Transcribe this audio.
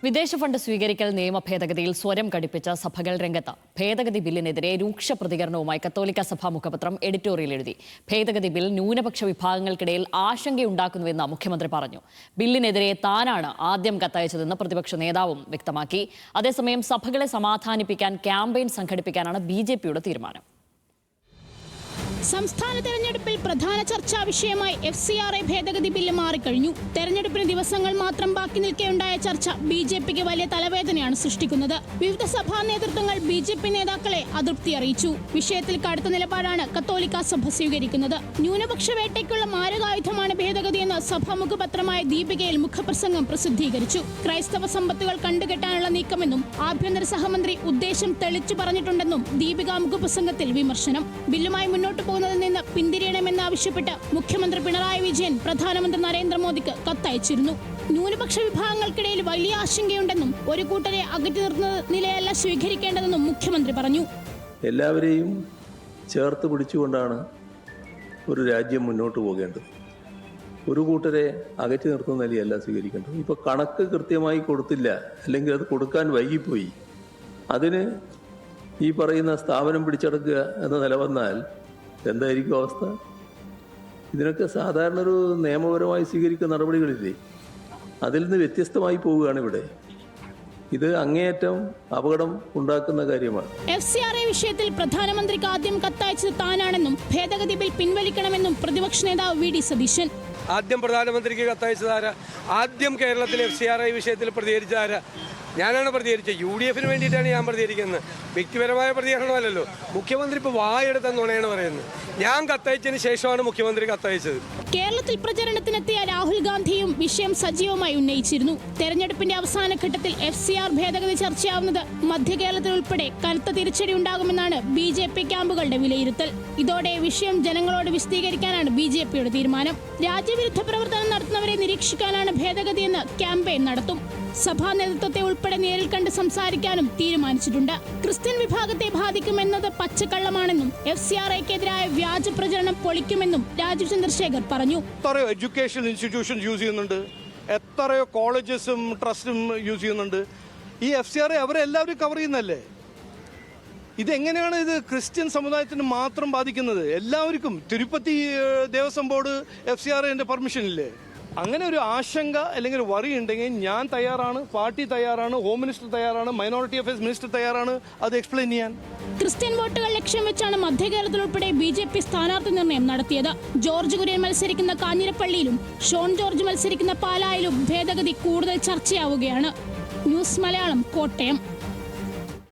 വിദേശ ഫണ്ട് സ്വീകരിക്കൽ നിയമ ഭേദഗതിയിൽ സ്വരം കടുപ്പിച്ച സഭകൾ രംഗത്ത്. ഭേദഗതി ബില്ലിനെതിരെ രൂക്ഷ പ്രതികരണവുമായി കത്തോലിക്ക സഭാ മുഖപത്രം എഡിറ്റോറിയൽ എഴുതി. ഭേദഗതി ബിൽ ന്യൂനപക്ഷ വിഭാഗങ്ങൾക്കിടയിൽ ആശങ്കയുണ്ടാക്കുന്നുവെന്ന് മുഖ്യമന്ത്രി പറഞ്ഞു. ബില്ലിനെതിരെ താനാണ് ആദ്യം കത്തയച്ചതെന്ന് പ്രതിപക്ഷ നേതാവും വ്യക്തമാക്കി. അതേസമയം സഭകളെ സമാധാനിപ്പിക്കാൻ ക്യാമ്പയിൻ സംഘടിപ്പിക്കാനാണ് BJPയുടെ തീരുമാനം. സംസ്ഥാന തെരഞ്ഞെടുപ്പിൽ പ്രധാന ചർച്ചാ വിഷയമായി FCRA ഭേദഗതി ബില്ല് മാറിക്കഴിഞ്ഞു. തെരഞ്ഞെടുപ്പിന് ദിവസങ്ങൾ മാത്രം ബാക്കി നിൽക്കെയുണ്ടായ ചർച്ച BJPക്ക് വലിയ തലവേദനയാണ് സൃഷ്ടിക്കുന്നത്. വിവിധ സഭാ നേതൃത്വങ്ങൾ BJP നേതാക്കളെ അതൃപ്തി അറിയിച്ചു. വിഷയത്തിൽ കടുത്ത നിലപാടാണ് കത്തോലിക്ക സഭ സ്വീകരിക്കുന്നത്. ന്യൂനപക്ഷ വേട്ടയ്ക്കുള്ള മാരകായുധമാണ് ഭേദഗതിയെന്ന് സഭാ മുഖപത്രമായ ദീപികയിൽ മുഖപ്രസംഗം പ്രസിദ്ധീകരിച്ചു. ക്രൈസ്തവ സമ്പത്തുകൾ കണ്ടുകെട്ടാനുള്ള നീക്കമെന്നും ആഭ്യന്തര സഹമന്ത്രി ഉദ്ദേശം തെളിച്ചു പറഞ്ഞിട്ടുണ്ടെന്നും ദീപിക മുഖപ്രസംഗത്തിൽ വിമർശനം. ബില്ലുമായി മുന്നോട്ട് പോകുന്നതിൽ നിന്ന് പിന്തിരിയണമെന്നാവശ്യപ്പെട്ട് മുഖ്യമന്ത്രി പിണറായി വിജയൻ പ്രധാനമന്ത്രി നരേന്ദ്രമോദിക്ക് കത്തയച്ചിരുന്നു. ന്യൂനപക്ഷ വിഭാഗങ്ങൾക്കിടയിൽ വലിയ ആശങ്കയുണ്ടെന്നും ഒരു കൂട്ടരെ അകറ്റി നിർത്തുന്ന നിലയല്ല സ്വീകരിക്കേണ്ടതെന്നും മുഖ്യമന്ത്രി പറഞ്ഞു. എല്ലാവരെയും ചേർത്ത് പിടിച്ചുകൊണ്ടാണ് ഒരു രാജ്യം മുന്നോട്ട് പോകേണ്ടത്. ഒരു കൂട്ടരെ അകറ്റി നിർത്തുന്ന നിലയല്ല സ്വീകരിക്കേണ്ടത്. ഇപ്പോൾ കണക്ക് കൃത്യമായി കൊടുത്തില്ല, അല്ലെങ്കിൽ അത് കൊടുക്കാൻ വൈകിപ്പോയി, അതിന് ഈ പറയുന്ന സ്ഥാപനം പിടിച്ചെടുക്കുക എന്ന നില വന്നാൽ എന്തായിരിക്കും അവസ്ഥ? ഇതിനൊക്കെ സാധാരണ ഒരു നിയമപരമായി സ്വീകരിക്കുന്ന നടപടികളില്ലേ, അതിൽ നിന്ന് വ്യത്യസ്തമായി പോവുകയാണ് ഇവിടെ. ഇത് അങ്ങേയറ്റം അപകടം ഉണ്ടാക്കുന്ന കാര്യമാണ്. FCRA വിഷയത്തിൽ പ്രധാനമന്ത്രിക്ക് ആദ്യം കത്തയച്ചത് താനാണെന്നും ഭേദഗതി ബിൽ പിൻവലിക്കണമെന്നും പ്രതിപക്ഷ നേതാവ് VD സതീശൻ. ആദ്യം പ്രധാനമന്ത്രിക്ക് കത്തയച്ചതാരാ? ആദ്യം കേരളത്തിൽ FCRA വിഷയത്തിൽ പ്രതികരിച്ചതാരാ? ഞാനാണ് പ്രതികരിച്ചത്. UDFന് വേണ്ടിയിട്ടാണ് ഞാൻ പ്രതികരിക്കുന്നത്. വ്യക്തിപരമായ പ്രതികരണമല്ലല്ലോ. മുഖ്യമന്ത്രി ഇപ്പോൾ വായെടുത്ത നുണയാണ് പറയുന്നത്. ഞാൻ കത്തയച്ചതിന് ശേഷമാണ് മുഖ്യമന്ത്രി കത്തയച്ചത്. കേരളത്തിൽ പ്രചരണത്തിനെത്തിയ രാഹുൽ ഗാന്ധിയും വിഷയം സജീവമായി ഉന്നയിച്ചിരുന്നു. തെരഞ്ഞെടുപ്പിന്റെ അവസാന ഘട്ടത്തിൽ FCR ഭേദഗതി ചർച്ചയാവുന്നത് മധ്യ കേരളത്തിൽ ഉൾപ്പെടെ കനത്ത തിരിച്ചടി ഉണ്ടാകുമെന്നാണ് BJP ക്യാമ്പുകളുടെ വിലയിരുത്തൽ. ഇതോടെ വിഷയം ജനങ്ങളോട് വിശദീകരിക്കാനാണ് BJPയുടെ തീരുമാനം. രാജ്യവിരുദ്ധ പ്രവർത്തനം നടത്തുന്നവരെ നിരീക്ഷിക്കാനാണ് ഭേദഗതിയെന്ന് ക്യാമ്പയിൻ നടത്തും. സഭാ നേതൃത്വത്തെ ഉൾപ്പെടെ നേരിൽ കണ്ട് സംസാരിക്കാനും തീരുമാനിച്ചിട്ടുണ്ട്. ക്രിസ്ത്യൻ വിഭാഗത്തെ ബാധിക്കുമെന്നത് പച്ചക്കള്ളമാണെന്നും FCRAക്കെതിരായ വ്യാജ പ്രചരണം പൊളിക്കുമെന്നും രാജീവ് ചന്ദ്രശേഖർ പറഞ്ഞു. എത്രയോ എഡ്യൂക്കേഷൻ ഇൻസ്റ്റിറ്റ്യൂഷൻസ് യൂസ് ചെയ്യുന്നുണ്ട്, എത്രയോ കോളേജസും ട്രസ്റ്റും യൂസ് ചെയ്യുന്നുണ്ട്. ഈ FCRA അവരെല്ലാവരും കവർ ചെയ്യുന്നല്ലേ. ഇതെങ്ങനെയാണ് ഇത് ക്രിസ്ത്യൻ സമുദായത്തിന് മാത്രം ബാധിക്കുന്നത്? എല്ലാവർക്കും. തിരുപ്പതി ദേവസ്വം ബോർഡ് FCRAന്റെ പെർമിഷൻ ഇല്ലേ? അങ്ങനെ ഒരു ആശങ്ക അല്ലെങ്കിൽ ഒരു വറി ഉണ്ടെങ്കിൽ ഞാൻ തയ്യാറാണ്, പാർട്ടി തയ്യാറാണ്, ഹോം മിനിസ്റ്റർ തയ്യാറാണ്, മൈനോറിറ്റി അഫയേഴ്സ് മിനിസ്റ്റർ തയ്യാറാണ് അത് എക്സ്പ്ലെയിൻ ചെയ്യാൻ. ക്രിസ്ത്യൻ വോട്ടുകൾ ലക്ഷ്യം വെച്ചാണ് മധ്യ കേരളത്തിൽ ഉൾപ്പെടെ BJP സ്ഥാനാർത്ഥി നിർണയം നടത്തിയത്. ജോർജ് കുര്യൻ മത്സരിക്കുന്ന കാഞ്ഞിരപ്പള്ളിയിലും ഷോൺ ജോർജ് മത്സരിക്കുന്ന പാലായിലും ഭേദഗതി കൂടുതൽ ചർച്ചയാവുകയാണ്. ന്യൂസ് മലയാളം, കോട്ടയം.